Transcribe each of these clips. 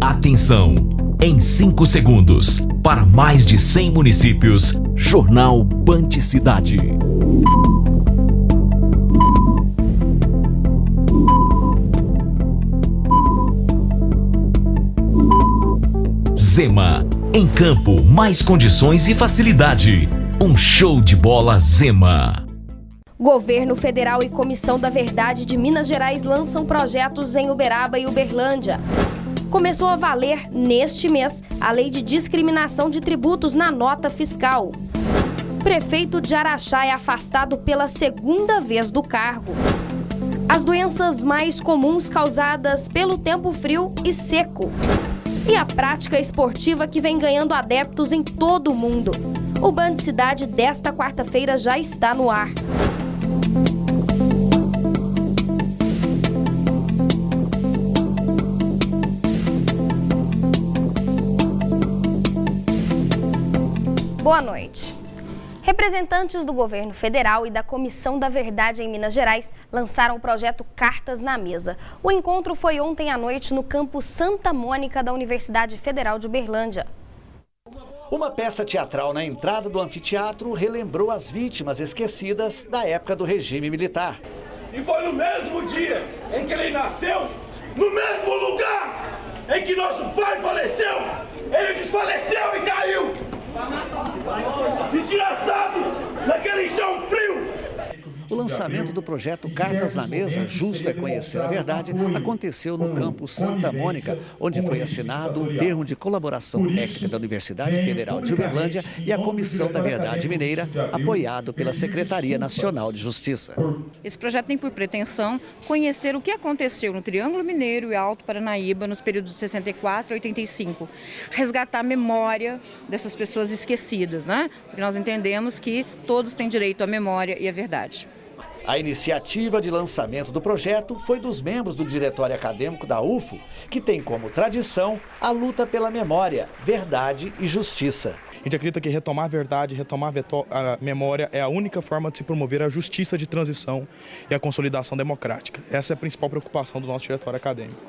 Atenção! Em 5 segundos, para mais de 100 municípios, Jornal Band Cidade. Zema. Em campo, mais condições e facilidade. Um show de bola Zema. Governo Federal e Comissão da Verdade de Minas Gerais lançam projetos em Uberaba e Uberlândia. Começou a valer, neste mês, a lei de discriminação de tributos na nota fiscal. Prefeito de Araxá é afastado pela 2ª vez do cargo. As doenças mais comuns causadas pelo tempo frio e seco. E a prática esportiva que vem ganhando adeptos em todo o mundo. O Band Cidade desta quarta-feira já está no ar. Boa noite. Representantes do governo federal e da Comissão da Verdade em Minas Gerais lançaram o projeto Cartas na Mesa. O encontro foi ontem à noite no campus Santa Mônica da Universidade Federal de Uberlândia. Uma peça teatral na entrada do anfiteatro relembrou as vítimas esquecidas da época do regime militar. E foi no mesmo dia em que ele nasceu, no mesmo lugar em que nosso pai faleceu, ele desfaleceu e caiu. Desgraçado, naquele chão frio. O lançamento do projeto Cartas na Mesa, Justo é Conhecer a Verdade, aconteceu no campus Santa Mônica, onde foi assinado um termo de colaboração técnica da Universidade Federal de Uberlândia e a Comissão da Verdade Mineira, apoiado pela Secretaria Nacional de Justiça. Esse projeto tem por pretensão conhecer o que aconteceu no Triângulo Mineiro e Alto Paranaíba nos períodos de 64 a 85, resgatar a memória dessas pessoas esquecidas, né? Porque nós entendemos que todos têm direito à memória e à verdade. A iniciativa de lançamento do projeto foi dos membros do Diretório Acadêmico da UFO, que tem como tradição a luta pela memória, verdade e justiça. A gente acredita que retomar a verdade, retomar a memória é a única forma de se promover a justiça de transição e a consolidação democrática. Essa é a principal preocupação do nosso Diretório Acadêmico.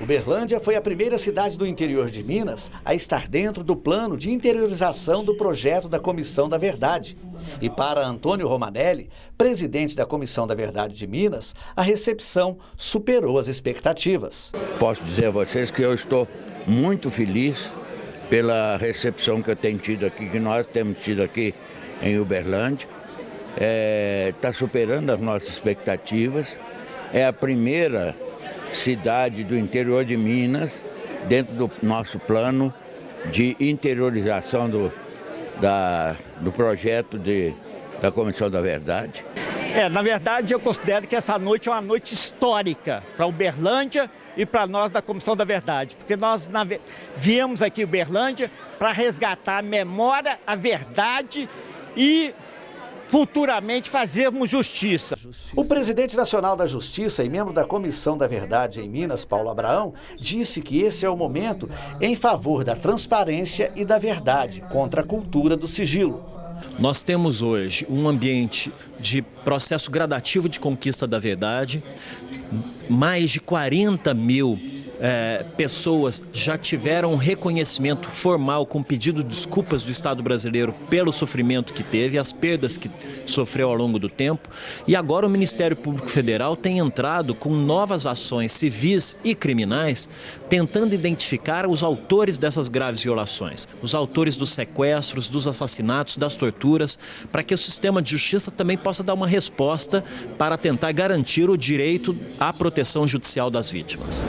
Uberlândia foi a primeira cidade do interior de Minas a estar dentro do plano de interiorização do projeto da Comissão da Verdade. E para Antônio Romanelli, presidente da Comissão da Verdade de Minas, a recepção superou as expectativas. Posso dizer a vocês que eu estou muito feliz pela recepção que eu tenho tido aqui, que nós temos tido aqui em Uberlândia. Está superando as nossas expectativas. É a primeira cidade do interior de Minas, dentro do nosso plano de interiorização do projeto da Comissão da Verdade. Na verdade, eu considero que essa noite é uma noite histórica para Uberlândia e para nós da Comissão da Verdade, porque nós viemos aqui em Uberlândia para resgatar a memória, a verdade e futuramente fazermos justiça. O presidente nacional da Justiça e membro da Comissão da Verdade em Minas, Paulo Abraão, disse que esse é o momento em favor da transparência e da verdade, contra a cultura do sigilo. Nós temos hoje um ambiente de processo gradativo de conquista da verdade, mais de 40 mil pessoas já tiveram um reconhecimento formal com pedido de desculpas do Estado brasileiro pelo sofrimento que teve, as perdas que sofreu ao longo do tempo. E agora o Ministério Público Federal tem entrado com novas ações civis e criminais, tentando identificar os autores dessas graves violações, os autores dos sequestros, dos assassinatos, das torturas, para que o sistema de justiça também possa dar uma resposta para tentar garantir o direito à proteção judicial das vítimas.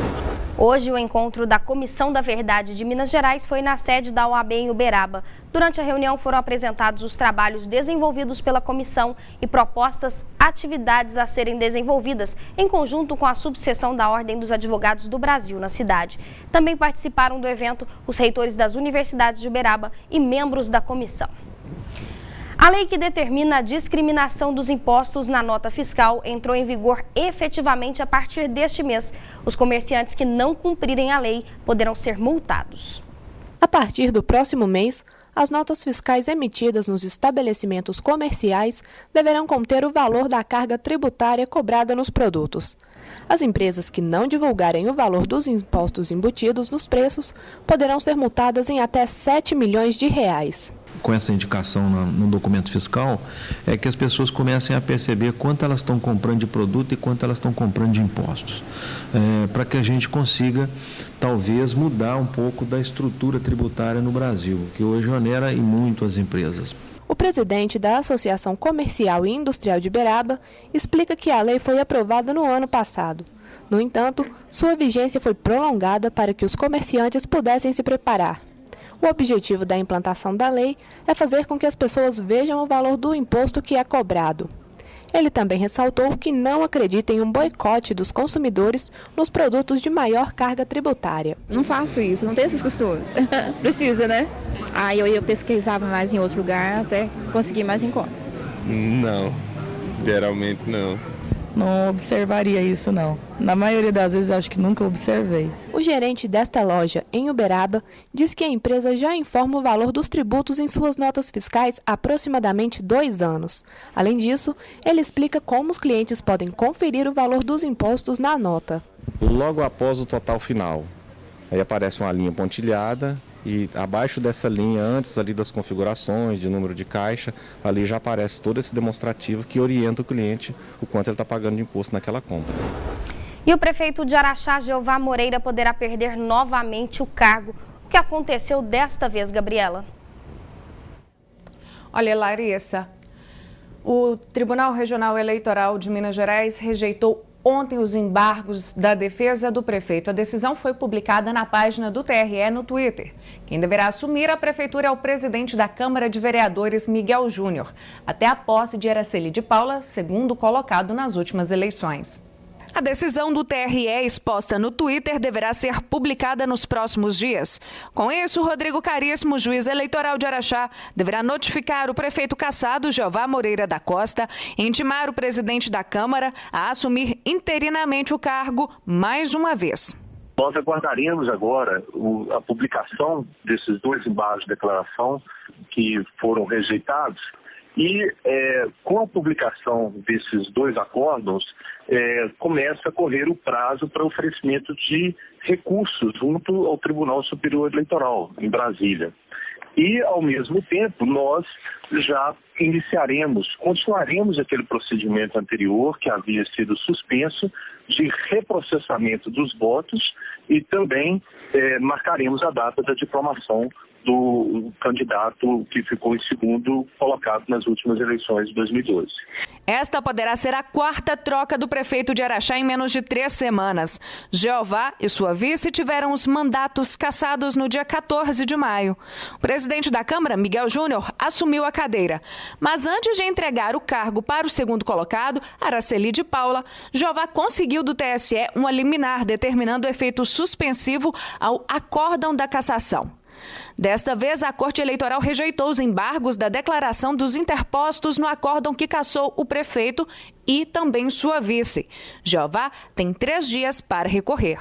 Hoje, o encontro da Comissão da Verdade de Minas Gerais foi na sede da OAB em Uberaba. Durante a reunião foram apresentados os trabalhos desenvolvidos pela comissão e propostas atividades a serem desenvolvidas em conjunto com a subseção da Ordem dos Advogados do Brasil na cidade. Também participaram do evento os reitores das universidades de Uberaba e membros da comissão. A lei que determina a discriminação dos impostos na nota fiscal entrou em vigor efetivamente a partir deste mês. Os comerciantes que não cumprirem a lei poderão ser multados. A partir do próximo mês, as notas fiscais emitidas nos estabelecimentos comerciais deverão conter o valor da carga tributária cobrada nos produtos. As empresas que não divulgarem o valor dos impostos embutidos nos preços poderão ser multadas em até 7 milhões de reais. Com essa indicação no documento fiscal, é que as pessoas comecem a perceber quanto elas estão comprando de produto e quanto elas estão comprando de impostos, para que a gente consiga, talvez, mudar um pouco da estrutura tributária no Brasil, que hoje onera e muito as empresas. O presidente da Associação Comercial e Industrial de Uberaba explica que a lei foi aprovada no ano passado. No entanto, sua vigência foi prolongada para que os comerciantes pudessem se preparar. O objetivo da implantação da lei é fazer com que as pessoas vejam o valor do imposto que é cobrado. Ele também ressaltou que não acredita em um boicote dos consumidores nos produtos de maior carga tributária. Não faço isso, não tenho esses costumes. Precisa, né? Aí eu pesquisava mais em outro lugar até conseguir mais em conta. Não, geralmente não. Não observaria isso, não. Na maioria das vezes, acho que nunca observei. O gerente desta loja, em Uberaba, diz que a empresa já informa o valor dos tributos em suas notas fiscais há aproximadamente 2 anos. Além disso, ele explica como os clientes podem conferir o valor dos impostos na nota. Logo após o total final, aí aparece uma linha pontilhada e abaixo dessa linha, antes ali das configurações de número de caixa, ali já aparece todo esse demonstrativo que orienta o cliente o quanto ele está pagando de imposto naquela compra. E o prefeito de Araxá, Jeová Moreira, poderá perder novamente o cargo. O que aconteceu desta vez, Gabriela? Olha, Larissa, o Tribunal Regional Eleitoral de Minas Gerais rejeitou ontem os embargos da defesa do prefeito. A decisão foi publicada na página do TRE no Twitter. Quem deverá assumir a prefeitura é o presidente da Câmara de Vereadores, Miguel Júnior, até a posse de Araceli de Paula, segundo colocado nas últimas eleições. A decisão do TRE exposta no Twitter deverá ser publicada nos próximos dias. Com isso, Rodrigo Caríssimo, juiz eleitoral de Araxá, deverá notificar o prefeito cassado, Jeová Moreira da Costa, e intimar o presidente da Câmara a assumir interinamente o cargo mais uma vez. Nós aguardaremos agora a publicação desses 2 embargos de declaração que foram rejeitados e com a publicação desses 2 acórdãos, começa a correr o prazo para oferecimento de recursos junto ao Tribunal Superior Eleitoral, em Brasília. E, ao mesmo tempo, nós já continuaremos aquele procedimento anterior que havia sido suspenso de reprocessamento dos votos e também marcaremos a data da diplomação do candidato que ficou em segundo colocado nas últimas eleições de 2012. Esta poderá ser a 4ª troca do prefeito de Araxá em menos de 3 semanas. Jeová e sua vice tiveram os mandatos cassados no dia 14 de maio. O presidente da Câmara, Miguel Júnior, assumiu a cadeira. Mas antes de entregar o cargo para o segundo colocado, Araceli de Paula, Jeová conseguiu do TSE uma liminar determinando o efeito suspensivo ao acórdão da cassação. Desta vez, a Corte Eleitoral rejeitou os embargos da declaração dos interpostos no acórdão que cassou o prefeito e também sua vice. Jeová tem 3 dias para recorrer.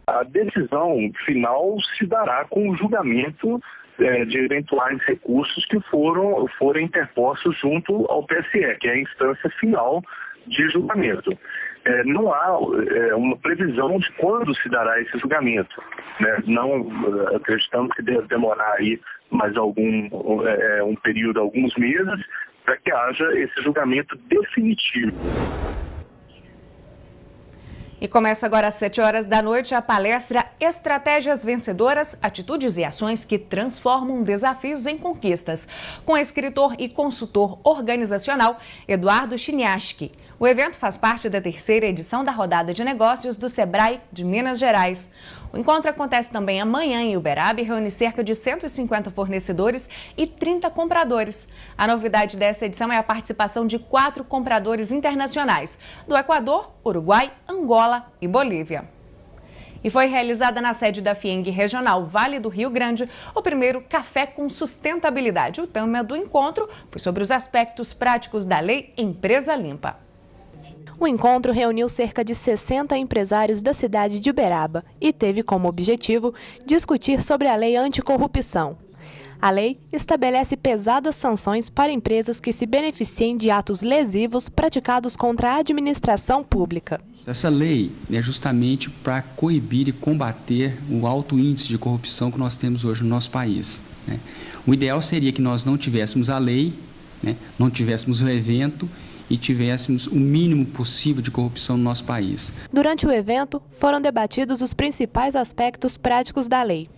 A decisão final se dará com o julgamento de eventuais recursos que forem interpostos junto ao TSE, que é a instância final de julgamento. Não há uma previsão de quando se dará esse julgamento. Não acreditamos que deve demorar aí mais um período, alguns meses, para que haja esse julgamento definitivo. E começa agora às 7 horas da noite a palestra Estratégias Vencedoras, Atitudes e Ações que Transformam Desafios em Conquistas, com o escritor e consultor organizacional Eduardo Chiniaski. O evento faz parte da 3ª edição da Rodada de Negócios do Sebrae de Minas Gerais. O encontro acontece também amanhã em Uberaba e reúne cerca de 150 fornecedores e 30 compradores. A novidade desta edição é a participação de 4 compradores internacionais, do Equador, Uruguai, Angola e Bolívia. E foi realizada na sede da FIENG Regional Vale do Rio Grande o primeiro Café com Sustentabilidade. O tema do encontro foi sobre os aspectos práticos da Lei Empresa Limpa. O encontro reuniu cerca de 60 empresários da cidade de Uberaba e teve como objetivo discutir sobre a lei anticorrupção. A lei estabelece pesadas sanções para empresas que se beneficiem de atos lesivos praticados contra a administração pública. Essa lei é justamente para coibir e combater o alto índice de corrupção que nós temos hoje no nosso país, né? O ideal seria que nós não tivéssemos a lei, né? Não tivéssemos o evento e tivéssemos o mínimo possível de corrupção no nosso país. Durante o evento, foram debatidos os principais aspectos práticos da lei.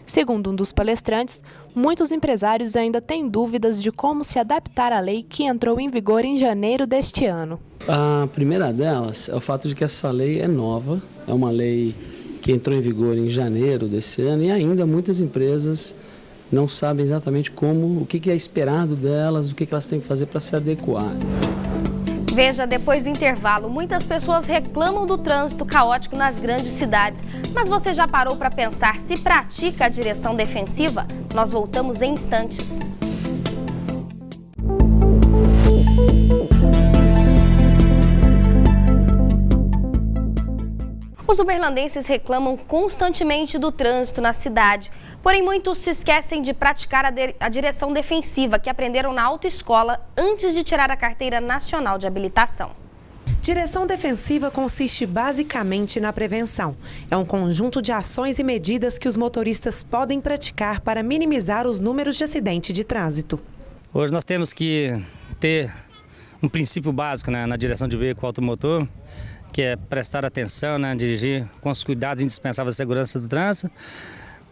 Segundo um dos palestrantes, muitos empresários ainda têm dúvidas de como se adaptar à lei que entrou em vigor em janeiro deste ano. A primeira delas é o fato de que essa lei é nova, é uma lei que entrou em vigor em janeiro desse ano e ainda muitas empresas não sabem exatamente o que é esperado delas, o que elas têm que fazer para se adequar. Veja, depois do intervalo, muitas pessoas reclamam do trânsito caótico nas grandes cidades. Mas você já parou para pensar se pratica a direção defensiva? Nós voltamos em instantes. Os uberlandenses reclamam constantemente do trânsito na cidade. Porém, muitos se esquecem de praticar a direção defensiva que aprenderam na autoescola antes de tirar a carteira nacional de habilitação. Direção defensiva consiste basicamente na prevenção. É um conjunto de ações e medidas que os motoristas podem praticar para minimizar os números de acidente de trânsito. Hoje nós temos que ter um princípio básico, né, na direção de veículo automotor, que é prestar atenção, né, dirigir com os cuidados indispensáveis à segurança do trânsito,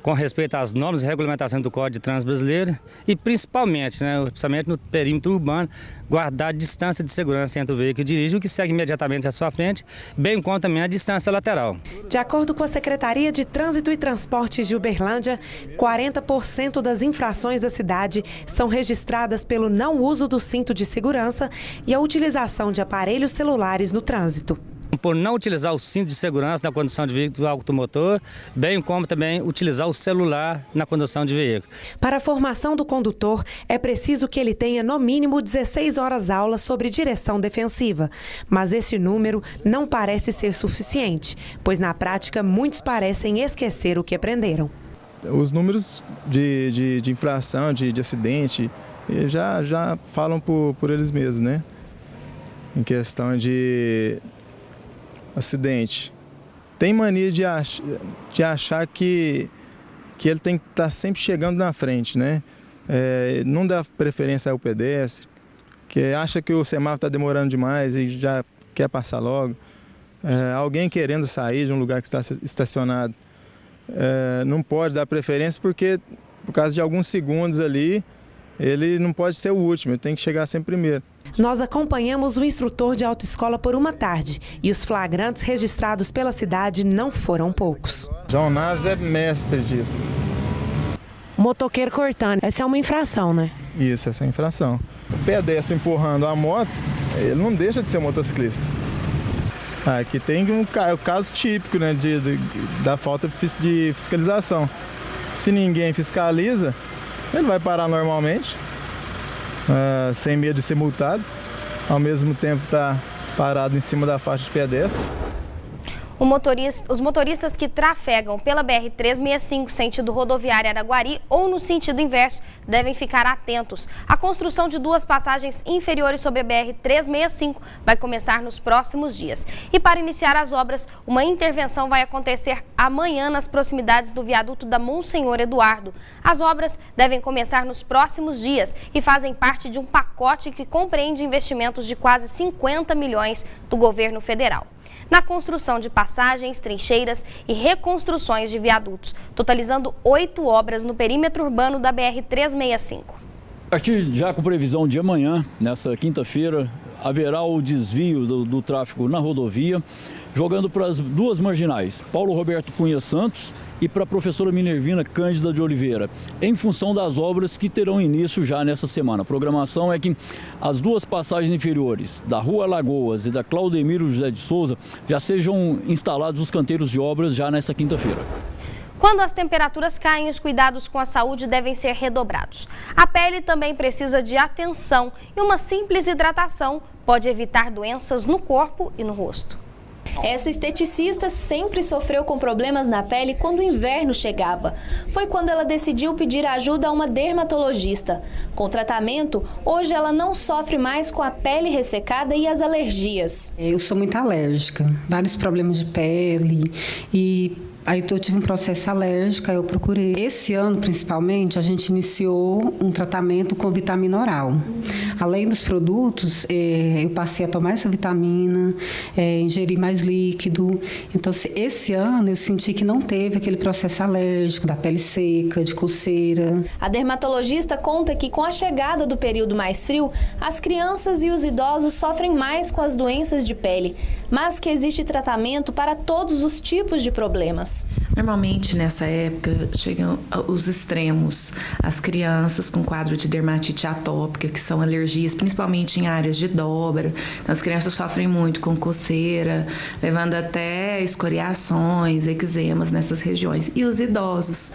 com respeito às normas e regulamentações do Código de Trânsito Brasileiro e principalmente, né, principalmente no perímetro urbano, guardar a distância de segurança entre o veículo que dirige e o que segue imediatamente à sua frente, bem como também a distância lateral. De acordo com a Secretaria de Trânsito e Transportes de Uberlândia, 40% das infrações da cidade são registradas pelo não uso do cinto de segurança e a utilização de aparelhos celulares no trânsito. Por não utilizar o cinto de segurança na condução de veículo automotor, bem como também utilizar o celular na condução de veículo. Para a formação do condutor, é preciso que ele tenha no mínimo 16 horas aula sobre direção defensiva. Mas esse número não parece ser suficiente, pois na prática muitos parecem esquecer o que aprenderam. Os números de infração, de acidente, já falam por eles mesmos, né? Em questão de acidente. Tem mania de achar que ele tem que estar sempre chegando na frente, né? Não dá preferência ao pedestre, que acha que o semáforo está demorando demais e já quer passar logo. Alguém querendo sair de um lugar que está estacionado. Não pode dar preferência porque, por causa de alguns segundos ali, ele não pode ser o último, ele tem que chegar sempre primeiro. Nós acompanhamos o instrutor de autoescola por uma tarde e os flagrantes registrados pela cidade não foram poucos. João Naves é mestre disso. Motoqueiro cortando, essa é uma infração, né? Isso, essa é uma infração. O pedestre empurrando a moto, ele não deixa de ser motociclista. Aqui tem o caso típico, né, da falta de fiscalização. Se ninguém fiscaliza, ele vai parar normalmente, sem medo de ser multado, ao mesmo tempo está parado em cima da faixa de pedestre. Os motoristas que trafegam pela BR-365 sentido rodoviária Araguari ou no sentido inverso devem ficar atentos. A construção de duas passagens inferiores sobre a BR-365 vai começar nos próximos dias. E para iniciar as obras, uma intervenção vai acontecer amanhã nas proximidades do viaduto da Monsenhor Eduardo. As obras devem começar nos próximos dias e fazem parte de um pacote que compreende investimentos de quase 50 milhões do governo federal na construção de passagens, trincheiras e reconstruções de viadutos, totalizando 8 obras no perímetro urbano da BR-365. A partir já com previsão de amanhã, nessa quinta-feira, haverá o desvio do tráfego na rodovia, jogando para as duas marginais, Paulo Roberto Cunha Santos e para a professora Minervina Cândida de Oliveira, em função das obras que terão início já nessa semana. A programação é que as duas passagens inferiores, da Rua Lagoas e da Claudemiro José de Souza, já sejam instalados os canteiros de obras já nessa quinta-feira. Quando as temperaturas caem, os cuidados com a saúde devem ser redobrados. A pele também precisa de atenção e uma simples hidratação pode evitar doenças no corpo e no rosto. Essa esteticista sempre sofreu com problemas na pele quando o inverno chegava. Foi quando ela decidiu pedir ajuda a uma dermatologista. Com tratamento, hoje ela não sofre mais com a pele ressecada e as alergias. Eu sou muito alérgica, vários problemas de pele e aí eu tive um processo alérgico, aí eu procurei. Esse ano, principalmente, a gente iniciou um tratamento com vitamina oral. Além dos produtos, eu passei a tomar essa vitamina, ingerir mais líquido. Então, esse ano eu senti que não teve aquele processo alérgico da pele seca, de coceira. A dermatologista conta que com a chegada do período mais frio, as crianças e os idosos sofrem mais com as doenças de pele, mas que existe tratamento para todos os tipos de problemas. Normalmente, nessa época, chegam os extremos. As crianças com quadro de dermatite atópica, que são alergias, principalmente em áreas de dobra. Então, as crianças sofrem muito com coceira, levando até escoriações, eczemas nessas regiões. E os idosos,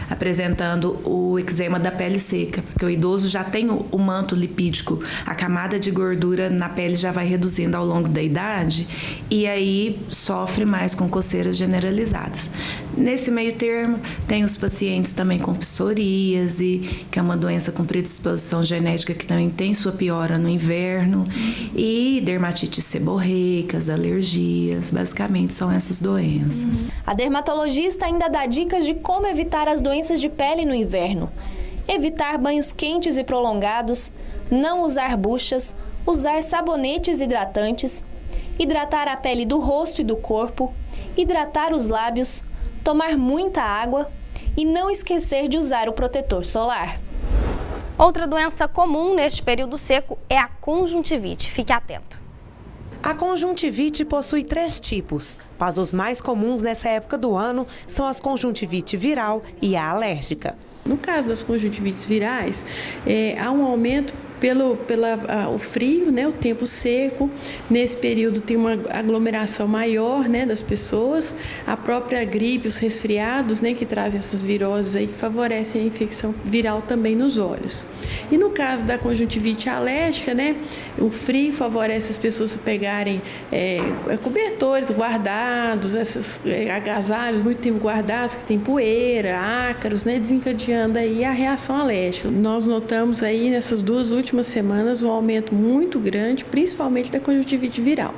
apresentando o eczema da pele seca, porque o idoso já tem o manto lipídico, a camada de gordura na pele já vai reduzindo ao longo da idade, e aí sofre mais com coceiras generalizadas. Nesse meio termo, tem os pacientes também com psoríase, que é uma doença com predisposição genética que também tem sua piora no inverno, e dermatite seborreicas, alergias, basicamente são essas doenças. A dermatologista ainda dá dicas de como evitar as doenças de pele no inverno. Evitar banhos quentes e prolongados, não usar buchas, usar sabonetes hidratantes, hidratar a pele do rosto e do corpo, hidratar os lábios, tomar muita água e não esquecer de usar o protetor solar. Outra doença comum neste período seco é a conjuntivite. Fique atento. A conjuntivite possui 3 tipos, mas os mais comuns nessa época do ano são as conjuntivite viral e a alérgica. No caso das conjuntivites virais, há um aumento pelo frio, né, o tempo seco. Nesse período tem uma aglomeração maior, né, das pessoas. A própria gripe, os resfriados, né, que trazem essas viroses aí, que favorecem a infecção viral também nos olhos. E no caso da conjuntivite alérgica, né, o frio favorece as pessoas a pegarem cobertores guardados, esses agasalhos muito tempo guardados, que tem poeira, ácaros, né, desencadeando aí a reação alérgica. Nós notamos aí nessas 2 últimas semanas um aumento muito grande, principalmente da conjuntivite viral.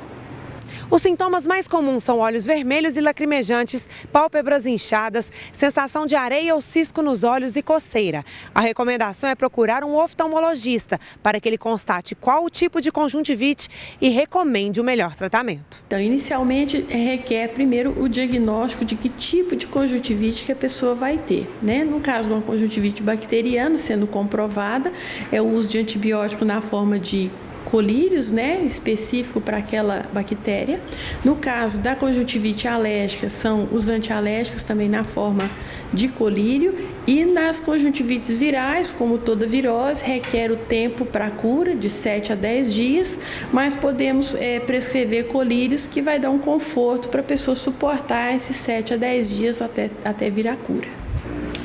Os sintomas mais comuns são olhos vermelhos e lacrimejantes, pálpebras inchadas, sensação de areia ou cisco nos olhos e coceira. A recomendação é procurar um oftalmologista para que ele constate qual o tipo de conjuntivite e recomende o melhor tratamento. Então, inicialmente, requer primeiro o diagnóstico de que tipo de conjuntivite que a pessoa vai ter, né? No caso de uma conjuntivite bacteriana, sendo comprovada, é o uso de antibiótico na forma de colírios, né, específico para aquela bactéria. No caso da conjuntivite alérgica, são os antialérgicos também na forma de colírio. E nas conjuntivites virais, como toda virose, requer o tempo para a cura, de 7 a 10 dias, mas podemos prescrever colírios que vai dar um conforto para a pessoa suportar esses 7 a 10 dias até vir a cura.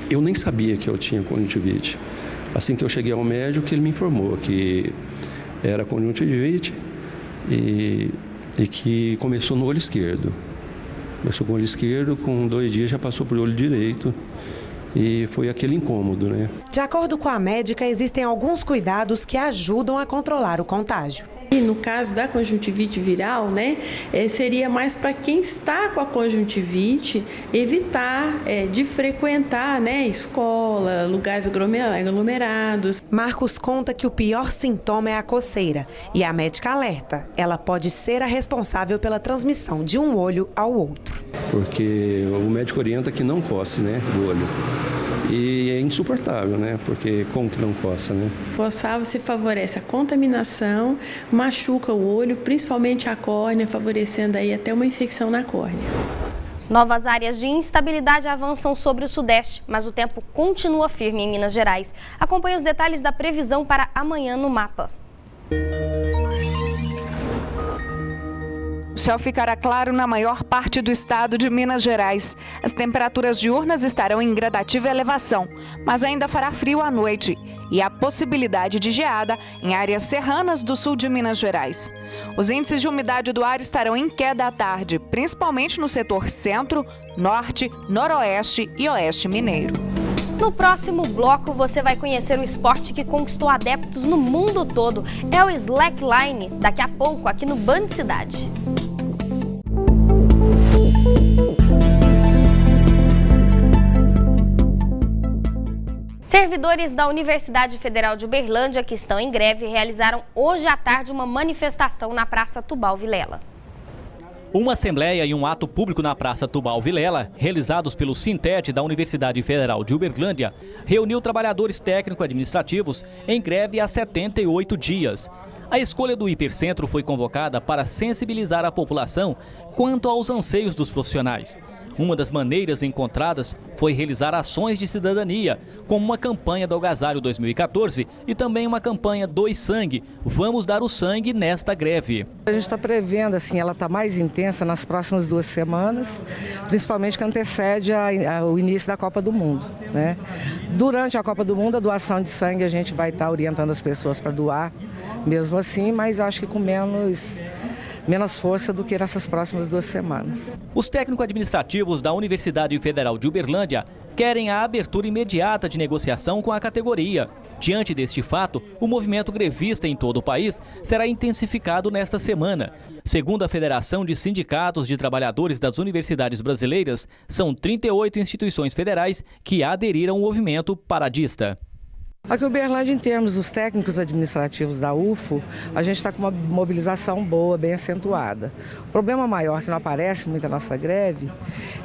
Eu nem sabia que eu tinha conjuntivite. Assim que eu cheguei ao médico, ele me informou que era conjuntivite e que começou no olho esquerdo. Começou com o olho esquerdo, com 2 dias já passou para o olho direito e foi aquele incômodo, né? De acordo com a médica, existem alguns cuidados que ajudam a controlar o contágio. E no caso da conjuntivite viral, né, seria mais para quem está com a conjuntivite evitar de frequentar, né, escola, lugares aglomerados. Marcos conta que o pior sintoma é a coceira e a médica alerta. Ela pode ser a responsável pela transmissão de um olho ao outro. Porque o médico orienta que não coce, né, o olho. E é insuportável, né? Porque como que não coça, né? Coçar, você favorece a contaminação, machuca o olho, principalmente a córnea, favorecendo aí até uma infecção na córnea. Novas áreas de instabilidade avançam sobre o Sudeste, mas o tempo continua firme em Minas Gerais. Acompanhe os detalhes da previsão para amanhã no mapa. O céu ficará claro na maior parte do estado de Minas Gerais. As temperaturas diurnas estarão em gradativa elevação, mas ainda fará frio à noite. e a possibilidade de geada em áreas serranas do sul de Minas Gerais. Os índices de umidade do ar estarão em queda à tarde, principalmente no setor centro, norte, noroeste e oeste mineiro. No próximo bloco, você vai conhecer o esporte que conquistou adeptos no mundo todo. É o slackline, daqui a pouco, aqui no Band Cidade. Servidores da Universidade Federal de Uberlândia, que estão em greve, realizaram hoje à tarde uma manifestação na Praça Tubal Vilela. Uma assembleia e um ato público na Praça Tubal Vilela, realizados pelo Sintet da Universidade Federal de Uberlândia, reuniu trabalhadores técnico-administrativos em greve há 78 dias. A escolha do Hipercentro foi convocada para sensibilizar a população quanto aos anseios dos profissionais. Uma das maneiras encontradas foi realizar ações de cidadania, como uma campanha do Agasalho 2014 e também uma campanha Doe Sangue, Vamos Dar o Sangue nesta greve. A gente está prevendo, assim, ela está mais intensa nas próximas 2 semanas, principalmente que antecede o início da Copa do Mundo, né? Durante a Copa do Mundo, a doação de sangue a gente vai estar orientando as pessoas para doar, mesmo assim, mas eu acho que com menos força do que nessas próximas 2 semanas. Os técnico-administrativos da Universidade Federal de Uberlândia querem a abertura imediata de negociação com a categoria. Diante deste fato, o movimento grevista em todo o país será intensificado nesta semana. Segundo a Federação de Sindicatos de Trabalhadores das Universidades Brasileiras, são 38 instituições federais que aderiram ao movimento paradista. Aqui em Uberlândia, em termos dos técnicos administrativos da UFO, a gente está com uma mobilização boa, bem acentuada. O problema maior que não aparece muito na nossa greve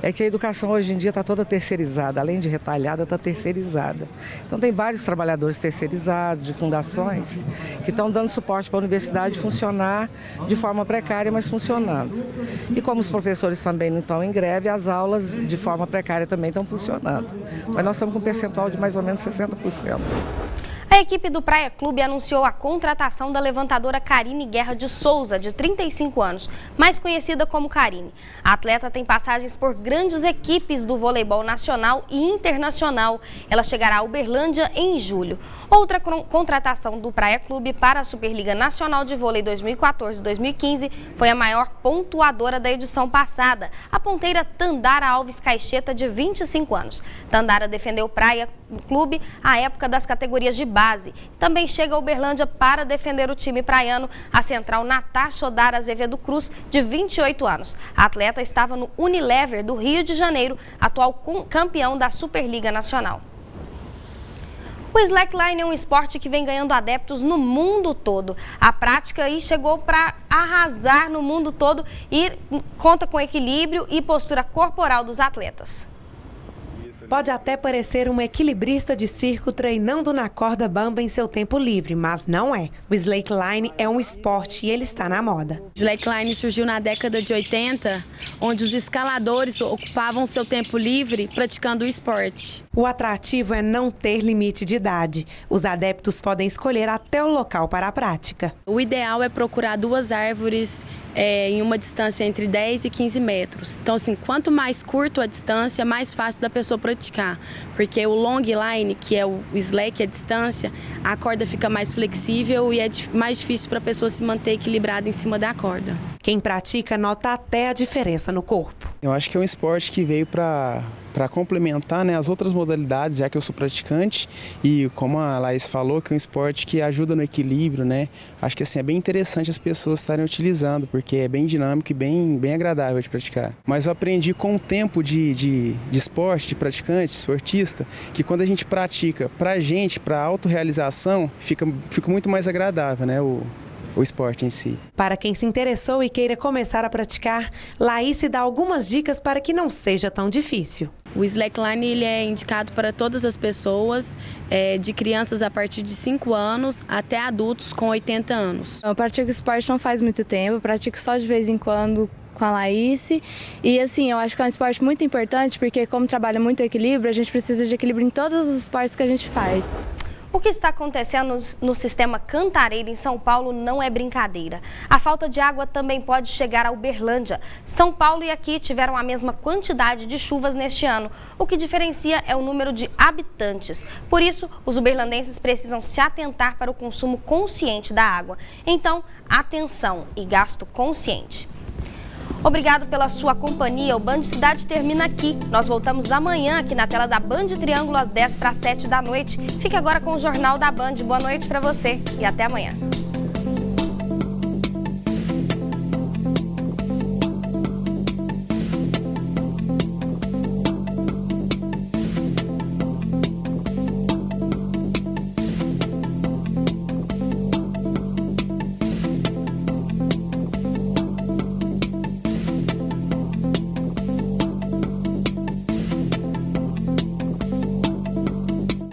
é que a educação hoje em dia está toda terceirizada, além de retalhada, está terceirizada. Então tem vários trabalhadores terceirizados, de fundações, que estão dando suporte para a universidade funcionar de forma precária, mas funcionando. E como os professores também não estão em greve, as aulas de forma precária também estão funcionando. Mas nós estamos com um percentual de mais ou menos 60%. A equipe do Praia Clube anunciou a contratação da levantadora Karine Guerra de Souza, de 35 anos, mais conhecida como Karine. A atleta tem passagens por grandes equipes do voleibol nacional e internacional. Ela chegará a Uberlândia em julho. Outra contratação do Praia Clube para a Superliga Nacional de Vôlei 2014-2015 foi a maior pontuadora da edição passada, a ponteira Tandara Alves Caixeta, de 25 anos. Tandara defendeu o Praia Clube à época das categorias de base. Também chega a Uberlândia para defender o time praiano a central Natasha Odara Azevedo Cruz, de 28 anos. A atleta estava no Unilever do Rio de Janeiro, atual campeão da Superliga Nacional. O slackline é um esporte que vem ganhando adeptos no mundo todo. A prática aí chegou para arrasar no mundo todo e conta com equilíbrio e postura corporal dos atletas. Pode até parecer um equilibrista de circo treinando na corda bamba em seu tempo livre, mas não é. O slackline é um esporte e ele está na moda. O slackline surgiu na década de 80, onde os escaladores ocupavam seu tempo livre praticando o esporte. O atrativo é não ter limite de idade. Os adeptos podem escolher até o local para a prática. O ideal é procurar 2 árvores em uma distância entre 10 e 15 metros. Então, assim, quanto mais curto a distância, mais fácil da pessoa praticar. Porque o long line, que é o slack, a distância, a corda fica mais flexível e é mais difícil para a pessoa se manter equilibrada em cima da corda. Quem pratica nota até a diferença no corpo. Eu acho que é um esporte que veio para complementar, né, as outras modalidades, já que eu sou praticante, e como a Laís falou, que é um esporte que ajuda no equilíbrio, né? Acho que assim, é bem interessante as pessoas estarem utilizando, porque é bem dinâmico e bem agradável de praticar. Mas eu aprendi com o tempo de esporte, de praticante, de esportista, que quando a gente pratica pra gente, pra autorrealização, fica muito mais agradável, né? O esporte em si. Para quem se interessou e queira começar a praticar, Laís dá algumas dicas para que não seja tão difícil. O slackline ele é indicado para todas as pessoas, de crianças a partir de 5 anos até adultos com 80 anos. Eu pratico esporte não faz muito tempo, eu pratico só de vez em quando com a Laís. E assim, eu acho que é um esporte muito importante porque como trabalha muito equilíbrio, a gente precisa de equilíbrio em todos os esportes que a gente faz. O que está acontecendo no sistema Cantareira, em São Paulo, não é brincadeira. A falta de água também pode chegar a Uberlândia. São Paulo e aqui tiveram a mesma quantidade de chuvas neste ano. O que diferencia é o número de habitantes. Por isso, os uberlandenses precisam se atentar para o consumo consciente da água. Então, atenção e gasto consciente. Obrigado pela sua companhia. O Band Cidade termina aqui. Nós voltamos amanhã aqui na tela da Band Triângulo às 10 para 7 da noite. Fique agora com o Jornal da Band. Boa noite para você e até amanhã.